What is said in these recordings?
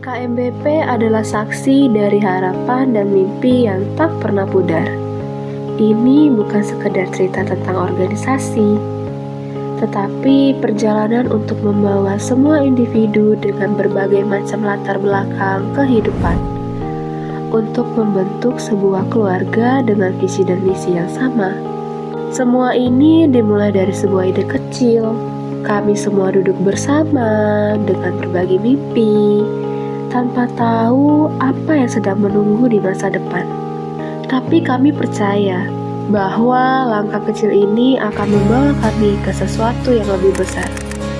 KMBP adalah saksi dari harapan dan mimpi yang tak pernah pudar. Ini bukan sekedar cerita tentang organisasi, tetapi perjalanan untuk membawa semua individu dengan berbagai macam latar belakang kehidupan untuk membentuk sebuah keluarga dengan visi dan misi yang sama. Semua ini dimulai dari sebuah ide kecil. Kami semua duduk bersama dengan berbagi mimpi, tanpa tahu apa yang sedang menunggu di masa depan. Tapi kami percaya bahwa langkah kecil ini akan membawa kami ke sesuatu yang lebih besar.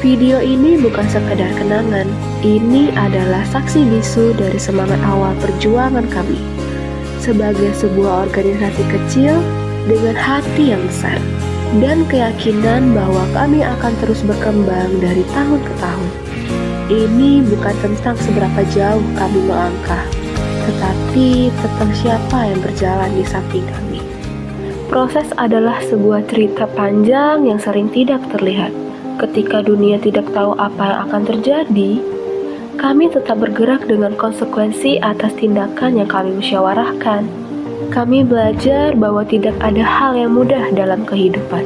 Video ini bukan sekadar kenangan, ini adalah saksi bisu dari semangat awal perjuangan kami sebagai sebuah organisasi kecil dengan hati yang besar dan keyakinan bahwa kami akan terus berkembang dari tahun ke tahun. Ini bukan tentang seberapa jauh kami melangkah, tetapi tentang siapa yang berjalan di samping kami. Proses adalah sebuah cerita panjang yang sering tidak terlihat. Ketika dunia tidak tahu apa yang akan terjadi, kami tetap bergerak dengan konsekuensi atas tindakan yang kami musyawarahkan. Kami belajar bahwa tidak ada hal yang mudah dalam kehidupan,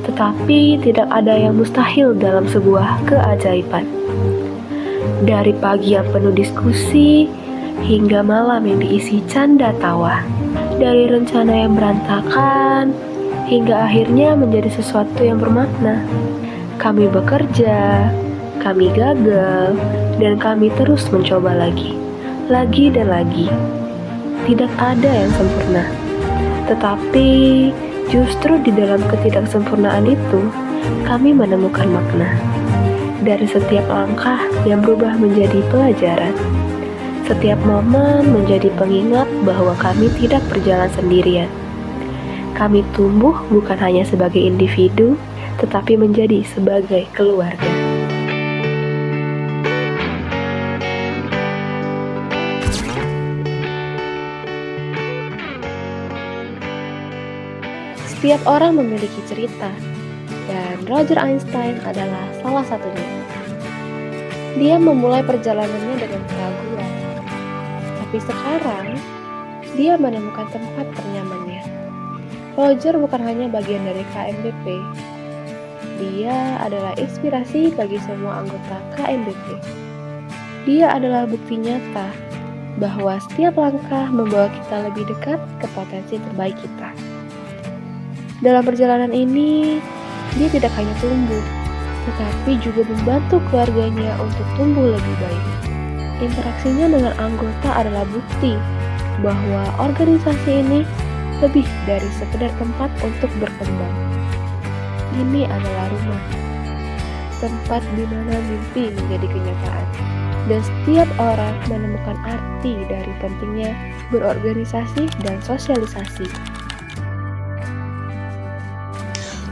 tetapi tidak ada yang mustahil dalam sebuah keajaiban. Dari pagi yang penuh diskusi, hingga malam yang diisi canda tawa. Dari rencana yang berantakan, hingga akhirnya menjadi sesuatu yang bermakna. Kami bekerja, kami gagal, dan kami terus mencoba lagi dan lagi. Tidak ada yang sempurna. Tetapi justru di dalam ketidaksempurnaan itu, kami menemukan makna. Dari setiap langkah yang berubah menjadi pelajaran, setiap momen menjadi pengingat bahwa kami tidak berjalan sendirian. Kami tumbuh bukan hanya sebagai individu, tetapi menjadi sebagai keluarga. Setiap orang memiliki cerita, dan Roger Einstein adalah salah satunya. Dia memulai perjalanannya dengan keraguan, tapi sekarang dia menemukan tempat ternyamannya. Roger bukan hanya bagian dari KMBP, dia adalah inspirasi bagi semua anggota KMBP. Dia adalah bukti nyata bahwa setiap langkah membawa kita lebih dekat ke potensi terbaik kita. Dalam perjalanan ini, dia tidak hanya tumbuh, tetapi juga membantu keluarganya untuk tumbuh lebih baik. Interaksinya dengan anggota adalah bukti bahwa organisasi ini lebih dari sekedar tempat untuk berkembang. Ini adalah rumah, tempat di mana mimpi menjadi kenyataan, dan setiap orang menemukan arti dari pentingnya berorganisasi dan sosialisasi.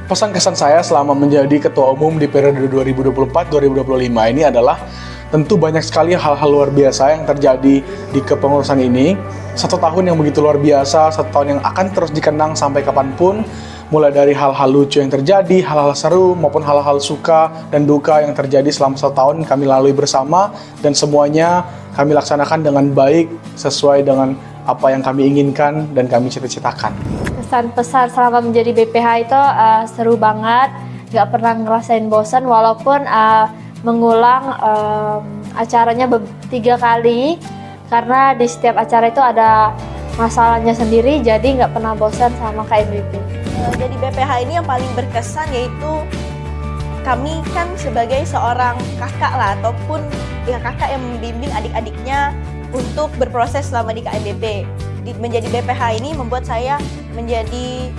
Pesan kesan saya selama menjadi ketua umum di periode 2024-2025 ini adalah tentu banyak sekali hal-hal luar biasa yang terjadi di kepengurusan ini. 1 tahun yang begitu luar biasa, 1 tahun yang akan terus dikenang sampai kapanpun, mulai dari hal-hal lucu yang terjadi, hal-hal seru, maupun hal-hal suka dan duka yang terjadi selama 1 tahun kami lalui bersama, dan semuanya kami laksanakan dengan baik, sesuai dengan apa yang kami inginkan dan kami cita-citakan. Pesan-pesan selama menjadi BPH itu seru banget, gak pernah ngerasain bosan walaupun mengulang acaranya 3 kali, karena di setiap acara itu ada masalahnya sendiri, jadi gak pernah bosan sama KMBP. Jadi BPH ini yang paling berkesan yaitu kami kan sebagai seorang kakak lah, ataupun ya kakak yang membimbing adik-adiknya untuk berproses selama di KMBP. Menjadi BPH ini membuat saya menjadi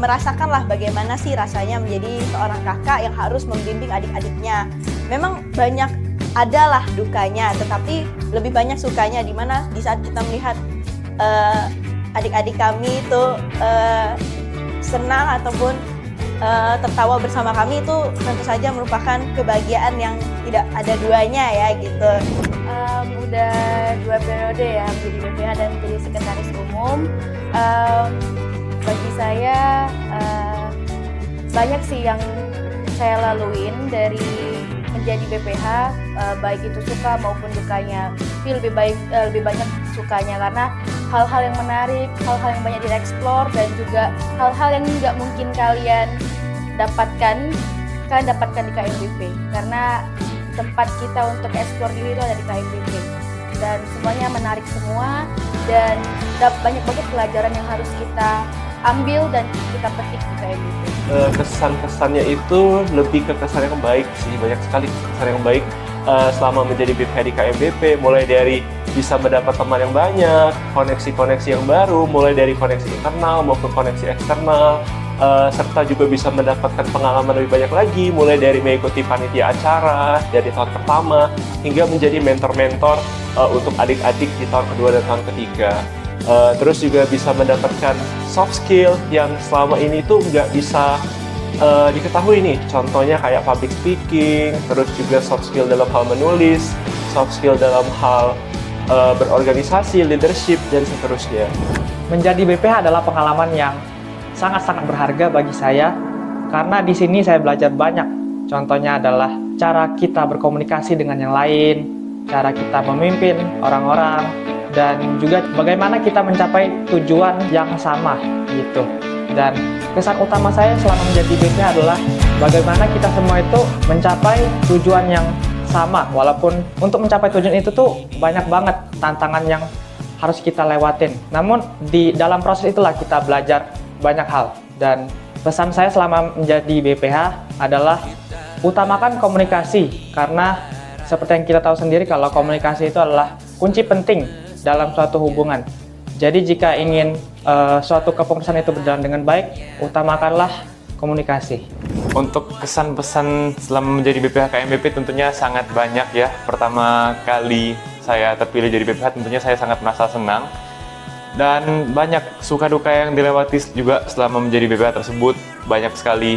merasakanlah bagaimana sih rasanya menjadi seorang kakak yang harus membimbing adik-adiknya. Memang banyak adalah dukanya, tetapi lebih banyak sukanya, di mana di saat kita melihat adik-adik kami itu senang ataupun tertawa bersama kami, itu tentu saja merupakan kebahagiaan yang tidak ada duanya ya gitu. Udah 2 periode ya menjadi BPH dan menjadi sekretaris umum. Bagi saya banyak sih yang saya laluin, dari menjadi BPH, baik itu suka maupun dukanya, tapi lebih banyak sukanya karena hal-hal yang menarik, hal-hal yang banyak dieksplor, dan juga hal-hal yang nggak mungkin kalian dapatkan di KMBP, karena tempat kita untuk eksplor diri itu ada di KMBP, dan semuanya menarik semua, dan banyak banget pelajaran yang harus kita ambil dan kita petik di KMBP. Kesan-kesannya itu lebih ke kesan yang baik sih, banyak sekali kesan yang baik selama menjadi BPH di KMBP, mulai dari bisa mendapat teman yang banyak, koneksi-koneksi yang baru, mulai dari koneksi internal maupun koneksi eksternal, serta juga bisa mendapatkan pengalaman lebih banyak lagi, mulai dari mengikuti panitia acara dari tahun pertama hingga menjadi mentor-mentor untuk adik-adik di tahun kedua dan tahun ketiga. Terus juga bisa mendapatkan soft skill yang selama ini tuh nggak bisa diketahui nih, contohnya kayak public speaking, terus juga soft skill dalam hal menulis, soft skill dalam hal berorganisasi, leadership, dan seterusnya. Menjadi BPH adalah pengalaman yang sangat-sangat berharga bagi saya karena di sini saya belajar banyak. Contohnya adalah cara kita berkomunikasi dengan yang lain, cara kita memimpin orang-orang, dan juga bagaimana kita mencapai tujuan yang sama gitu. Dan kesan utama saya selama menjadi BPH adalah bagaimana kita semua itu mencapai tujuan yang sama, walaupun untuk mencapai tujuan itu tuh banyak banget tantangan yang harus kita lewatin. Namun di dalam proses itulah kita belajar banyak hal. Dan pesan saya selama menjadi BPH adalah utamakan komunikasi, karena seperti yang kita tahu sendiri kalau komunikasi itu adalah kunci penting dalam suatu hubungan. Jadi jika ingin suatu kepengurusan itu berjalan dengan baik, utamakanlah komunikasi. Untuk kesan-pesan selama menjadi BPH KMBP tentunya sangat banyak ya. Pertama kali saya terpilih jadi BPH tentunya saya sangat merasa senang. Dan banyak suka duka yang dilewati juga selama menjadi BPH tersebut. Banyak sekali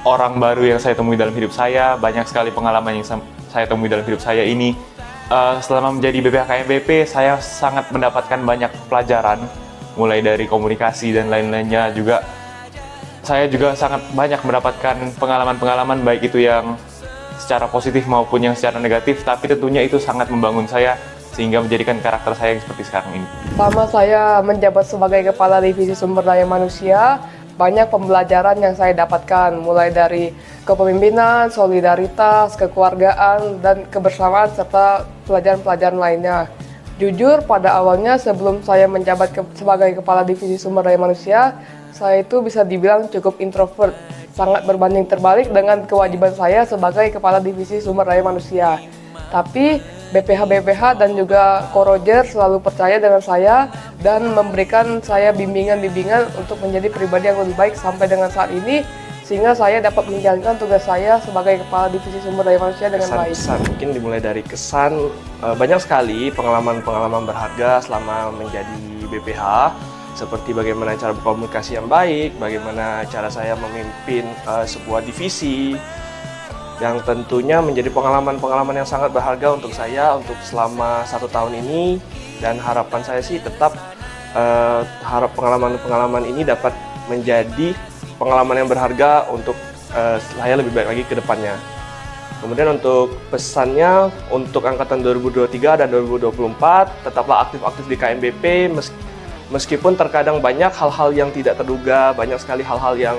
orang baru yang saya temui dalam hidup saya, banyak sekali pengalaman yang saya temui dalam hidup saya ini. Selama menjadi BPH KMBP, saya sangat mendapatkan banyak pelajaran, mulai dari komunikasi dan lain-lainnya juga. Saya juga sangat banyak mendapatkan pengalaman-pengalaman, baik itu yang secara positif maupun yang secara negatif, tapi tentunya itu sangat membangun saya, sehingga menjadikan karakter saya yang seperti sekarang ini. Selama saya menjabat sebagai Kepala Divisi Sumber Daya Manusia, banyak pembelajaran yang saya dapatkan, mulai dari kepemimpinan, solidaritas, kekeluargaan, dan kebersamaan, serta pelajaran-pelajaran lainnya. Jujur, pada awalnya sebelum saya menjabat sebagai Kepala Divisi Sumber Daya Manusia, saya itu bisa dibilang cukup introvert, sangat berbanding terbalik dengan kewajiban saya sebagai Kepala Divisi Sumber Daya Manusia. Tapi BPH-BPH dan juga Korojer selalu percaya dengan saya dan memberikan saya bimbingan-bimbingan untuk menjadi pribadi yang lebih baik sampai dengan saat ini, sehingga saya dapat menjalankan tugas saya sebagai Kepala Divisi Sumber Daya Manusia dengan baik. Kesan mungkin dimulai dari kesan, banyak sekali pengalaman-pengalaman berharga selama menjadi BPH, seperti bagaimana cara berkomunikasi yang baik, bagaimana cara saya memimpin sebuah divisi, yang tentunya menjadi pengalaman-pengalaman yang sangat berharga untuk saya untuk selama 1 tahun ini. Dan harapan saya sih tetap harap pengalaman-pengalaman ini dapat menjadi pengalaman yang berharga untuk saya lebih baik lagi ke depannya. Kemudian untuk pesannya untuk angkatan 2023 dan 2024, tetaplah aktif-aktif di KMBP, meskipun terkadang banyak hal-hal yang tidak terduga, banyak sekali hal-hal yang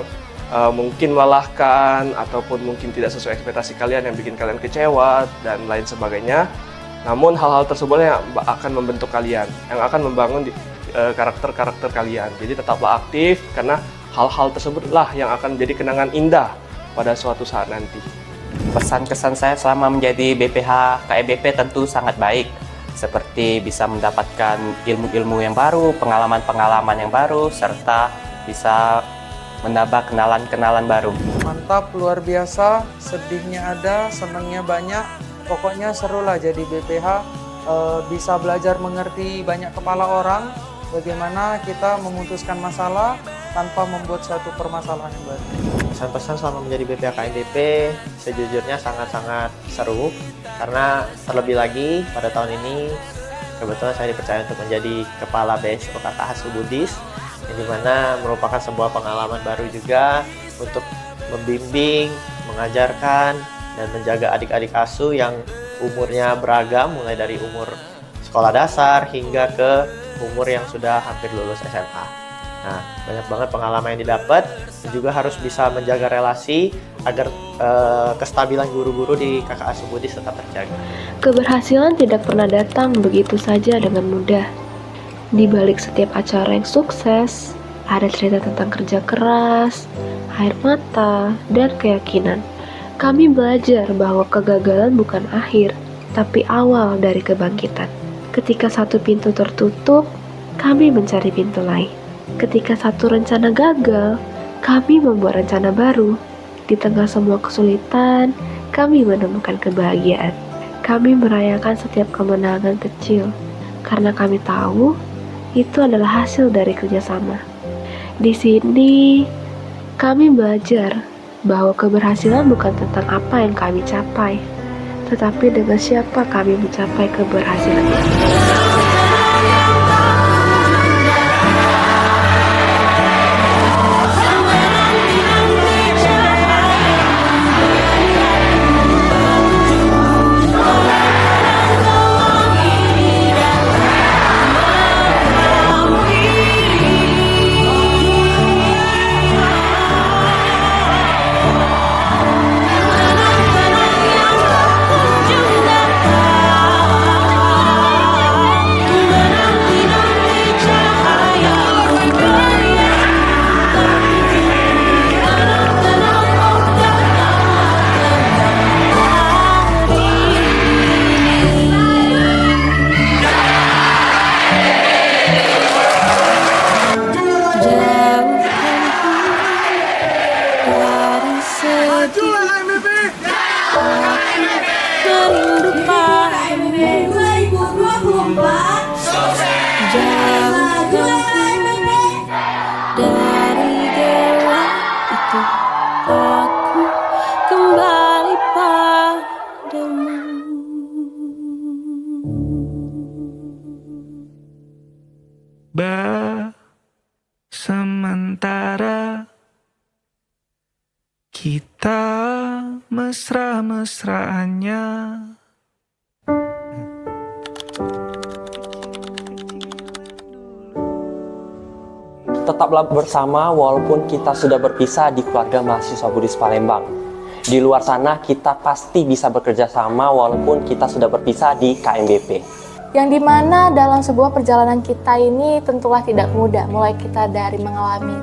mungkin melelahkan ataupun mungkin tidak sesuai ekspektasi kalian, yang bikin kalian kecewa dan lain sebagainya. Namun hal-hal tersebut yang akan membentuk kalian, yang akan membangun karakter-karakter kalian. Jadi tetaplah aktif, karena hal-hal tersebutlah yang akan menjadi kenangan indah pada suatu saat nanti. Pesan-kesan saya selama menjadi BPH KMBP tentu sangat baik, seperti bisa mendapatkan ilmu-ilmu yang baru, pengalaman-pengalaman yang baru, serta bisa menambah kenalan-kenalan baru. Mantap, luar biasa, sedihnya ada, senangnya banyak, pokoknya seru lah jadi BPH, bisa belajar mengerti banyak kepala orang, bagaimana kita memutuskan masalah tanpa membuat suatu permasalahan yang baru. Pesan-pesan selama menjadi BPH KMBP sejujurnya sangat-sangat seru, karena terlebih lagi pada tahun ini kebetulan saya dipercaya untuk menjadi Kepala BSO KKH Subudis, yang dimana merupakan sebuah pengalaman baru juga untuk membimbing, mengajarkan, dan menjaga adik-adik asuh yang umurnya beragam, mulai dari umur sekolah dasar hingga ke umur yang sudah hampir lulus SMA. Nah, banyak banget pengalaman yang didapat, dan juga harus bisa menjaga relasi agar kestabilan guru-guru di Kakak Asuh Budis tetap terjaga. Keberhasilan tidak pernah datang begitu saja dengan mudah. Di balik setiap acara yang sukses, ada cerita tentang kerja keras, air mata, dan keyakinan. Kami belajar bahwa kegagalan bukan akhir, tapi awal dari kebangkitan. Ketika satu pintu tertutup, kami mencari pintu lain. Ketika satu rencana gagal, kami membuat rencana baru. Di tengah semua kesulitan, kami menemukan kebahagiaan. Kami merayakan setiap kemenangan kecil, karena kami tahu itu adalah hasil dari kerjasama. Di sini, kami belajar bahwa keberhasilan bukan tentang apa yang kami capai, tetapi dengan siapa kami mencapai keberhasilan itu. Sementara kita mesra-mesraannya. Tetaplah bersama walaupun kita sudah berpisah di keluarga mahasiswa Budis Palembang. Di luar sana kita pasti bisa bekerja sama walaupun kita sudah berpisah di KMBP. Yang dimana dalam sebuah perjalanan kita ini tentulah tidak mudah, mulai kita dari mengalami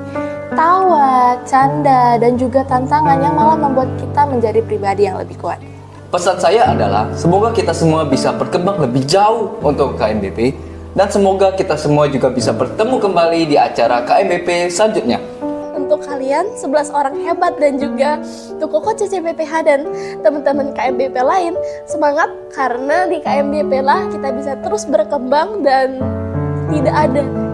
tawa, canda, dan juga tantangan yang malah membuat kita menjadi pribadi yang lebih kuat. Pesan saya adalah semoga kita semua bisa berkembang lebih jauh untuk KMBP dan semoga kita semua juga bisa bertemu kembali di acara KMBP selanjutnya. Untuk kalian 11 orang hebat dan juga untuk Koko CCBPH dan teman-teman KMBP lain, semangat karena di KMBP lah kita bisa terus berkembang dan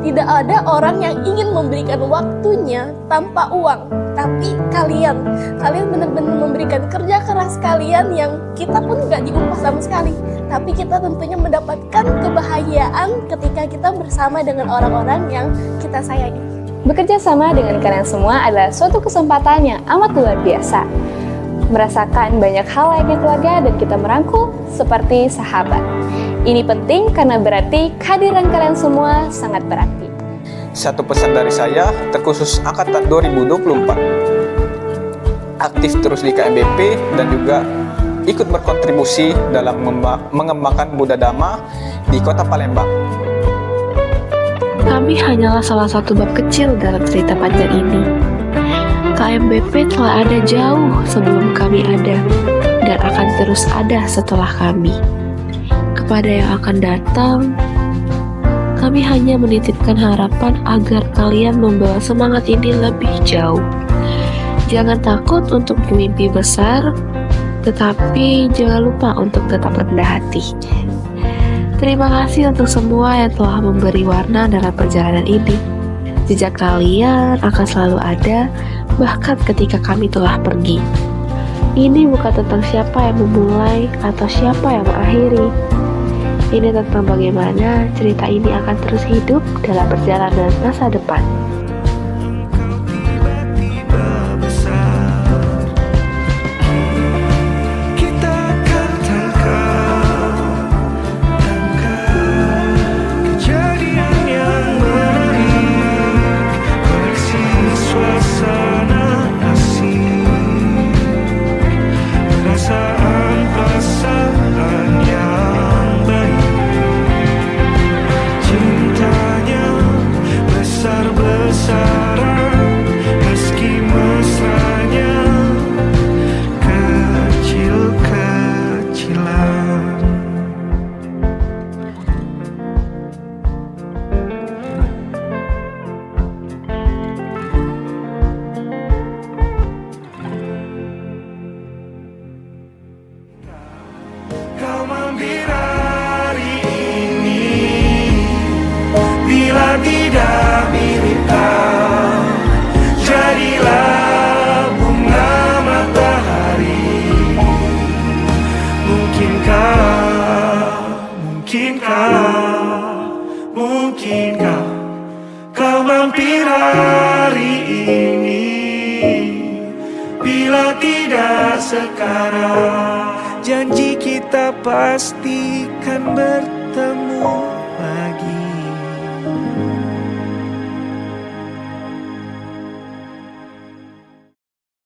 tidak ada orang yang ingin memberikan waktunya tanpa uang. Tapi kalian benar-benar memberikan kerja keras kalian yang kita pun nggak diupah sama sekali. Tapi kita tentunya mendapatkan kebahagiaan ketika kita bersama dengan orang-orang yang kita sayangi. Bekerja sama dengan kalian semua adalah suatu kesempatan yang amat luar biasa. Merasakan banyak hal layaknya keluarga dan kita merangkul seperti sahabat. Ini penting karena berarti kehadiran kalian semua sangat berarti. Satu pesan dari saya, terkhusus Angkatan 2024. Aktif terus di KMBP dan juga ikut berkontribusi dalam mengembangkan Buddha Dhamma di Kota Palembang. Kami hanyalah salah satu bab kecil dalam cerita panjang ini. KMBP telah ada jauh sebelum kami ada, dan akan terus ada setelah kami. Kepada yang akan datang, kami hanya menitipkan harapan agar kalian membawa semangat ini lebih jauh. Jangan takut untuk bermimpi besar, tetapi jangan lupa untuk tetap rendah hati. Terima kasih untuk semua yang telah memberi warna dalam perjalanan ini. Jejak kalian akan selalu ada, bahkan ketika kami telah pergi. Ini bukan tentang siapa yang memulai atau siapa yang mengakhiri. Ini tentang bagaimana cerita ini akan terus hidup dalam perjalanan masa depan. Mungkinkah kau mampir hari ini? Bila tidak sekarang, janji kita pastikan bertemu.